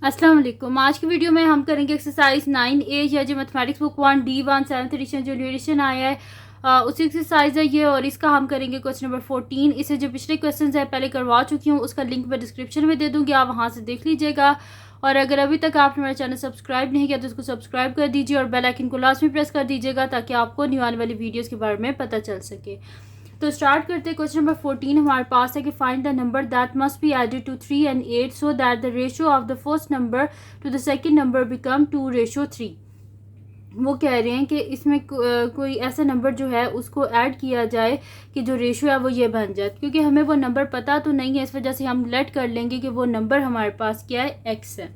अस्सलाम वालेकुम। आज की वीडियो में हम करेंगे एक्सरसाइज 9A या जो mathematics book 1D1 7th edition जो न्यू एडिशन आया है उसी एक्सरसाइज है ये। और इसका हम करेंगे क्वेश्चन नंबर 14। इसे जो पिछले क्वेश्चन है पहले करवा चुकी हूँ, उसका लिंक मैं डिस्क्रिप्शन में दे दूँगी, आप वहाँ से देख लीजिएगा। और अगर अभी तक आपने मेरा चैनल सब्सक्राइब नहीं किया तो उसको सब्सक्राइब कर दीजिए और बेल आइकन को लास्ट में प्रेस कर दीजिएगा ताकि आपको न्यू आने वाली वीडियोज़ के बारे में पता चल सके। तो स्टार्ट करते हैं। क्वेश्चन नंबर 14 हमारे पास है कि find the number that must be added to 3 and 8 so that the ratio of the first number to the second number become 2:3। वो कह रहे हैं कि इसमें कोई ऐसा नंबर जो है उसको ऐड किया जाए कि जो रेशियो है वो ये बन जाए। क्योंकि हमें वो नंबर पता तो नहीं है, इस वजह से हम लेट कर लेंगे कि वो नंबर हमारे पास क्या है, एक्स है।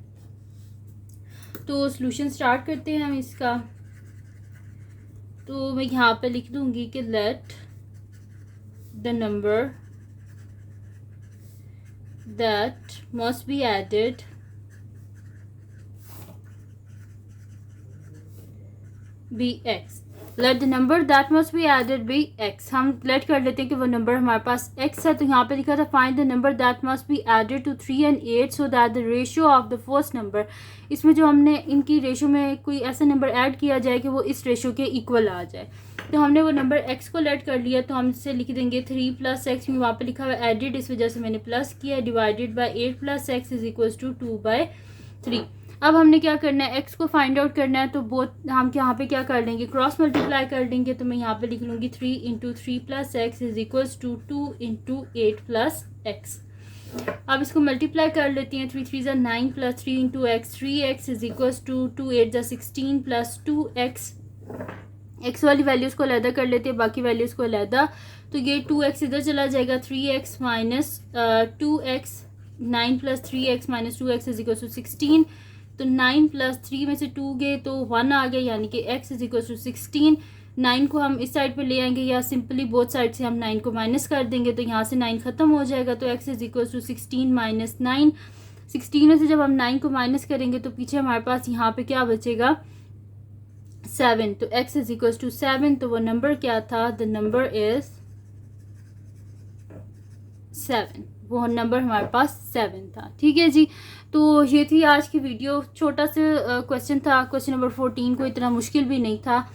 तो सोल्यूशन स्टार्ट करते हैं हम इसका। तो मैं यहाँ पे लिख दूँगी कि late the number that must be added be x। let the number that must be added be x। हम लेट कर लेते हैं कि वो नंबर हमारे पास x है। तो यहाँ पे लिखा था find the number that must be added to 3 and 8 so that the ratio of the first number. इसमें जो हमने इनकी रेशियो में कोई ऐसा नंबर ऐड किया जाए कि वो इस रेशियो के इक्वल आ जाए। तो हमने वो नंबर x को लेट कर लिया, तो हम इसे लिख देंगे 3 + x में वहाँ पे लिखा हुआ एडिड, इस वजह से मैंने प्लस किया, divided by 8 + x is equals to 2/3। अब हमने क्या करना है, x को फाइंड आउट करना है। तो बोथ हम यहाँ पे क्या कर लेंगे, क्रॉस मल्टीप्लाई कर लेंगे। तो मैं यहाँ पे लिख लूँगी 3 × 3 + x is equals to 2 × 8 + x। अब इसको मल्टीप्लाई कर लेती हैं। 3 × 3 = 9 + 3 × x 3x is equals to 2 × 8 = 16 + 2x। X वाली वैल्यूज़ को अलहदा कर लेते हैं, बाकी वैल्यूज़ को अलहदा। तो ये 2x इधर चला जाएगा, 3x - 2x, 9 + 3x - 2x is equal to 16। तो 9 + 3 में से 2 गए तो 1 आ गया, यानी कि x इज इक्वल टू 16। 9 को हम इस साइड पे ले आएंगे या सिंपली बोथ साइड से हम 9 को माइनस कर देंगे, तो यहाँ से 9 ख़त्म हो जाएगा। तो x इज इक्वल टू 16 - 9। 16 में से जब हम 9 को माइनस करेंगे तो पीछे हमारे पास यहाँ पे क्या बचेगा, 7। तो x इज इक्वल टू 7। तो वो नंबर क्या था, द नंबर इज 7। वो नंबर हमारे पास 7 था। ठीक है जी। तो ये थी आज की वीडियो। छोटा सा क्वेश्चन था, क्वेश्चन नंबर 14, को इतना मुश्किल भी नहीं था।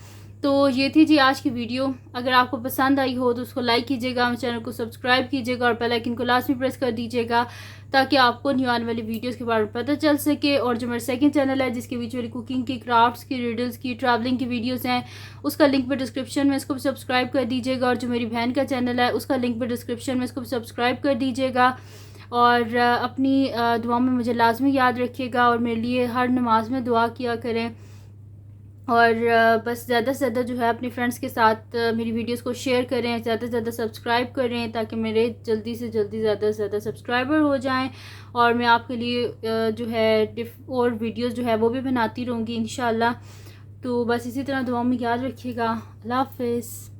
तो ये थी जी आज की वीडियो। अगर आपको पसंद आई हो तो उसको लाइक कीजिएगा, मेरे चैनल को सब्सक्राइब कीजिएगा और बेल आइकन को लास्ट में प्रेस कर दीजिएगा ताकि आपको न्यू आने वाली वीडियोस के बारे में पता चल सके। और जो मेरा सेकंड चैनल है जिसके बीच मेरी कुकिंग की, क्राफ्ट्स की, रिडल्स की, ट्रैवलिंग की वीडियोस हैं, उसका लिंक मैं डिस्क्रिप्शन में, इसको भी सब्सक्राइब कर दीजिएगा। और जो मेरी बहन का चैनल है उसका लिंक मैं डिस्क्रिप्शन में, इसको भी सब्सक्राइब कर दीजिएगा। और अपनी दुआ में मुझे लाजमी याद रखिएगा और मेरे लिए हर नमाज में दुआ किया करें। और बस ज़्यादा से ज़्यादा जो है अपने फ्रेंड्स के साथ मेरी वीडियोस को शेयर करें, ज़्यादा से ज़्यादा सब्सक्राइब करें ताकि मेरे जल्दी से जल्दी ज़्यादा से ज़्यादा सब्सक्राइबर हो जाएं। और मैं आपके लिए जो है और वीडियोस जो है वो भी बनाती रहूँगी इंशाल्लाह। तो बस इसी तरह दुआ में याद रखिएगा। अल्लाह हाफ़िज़।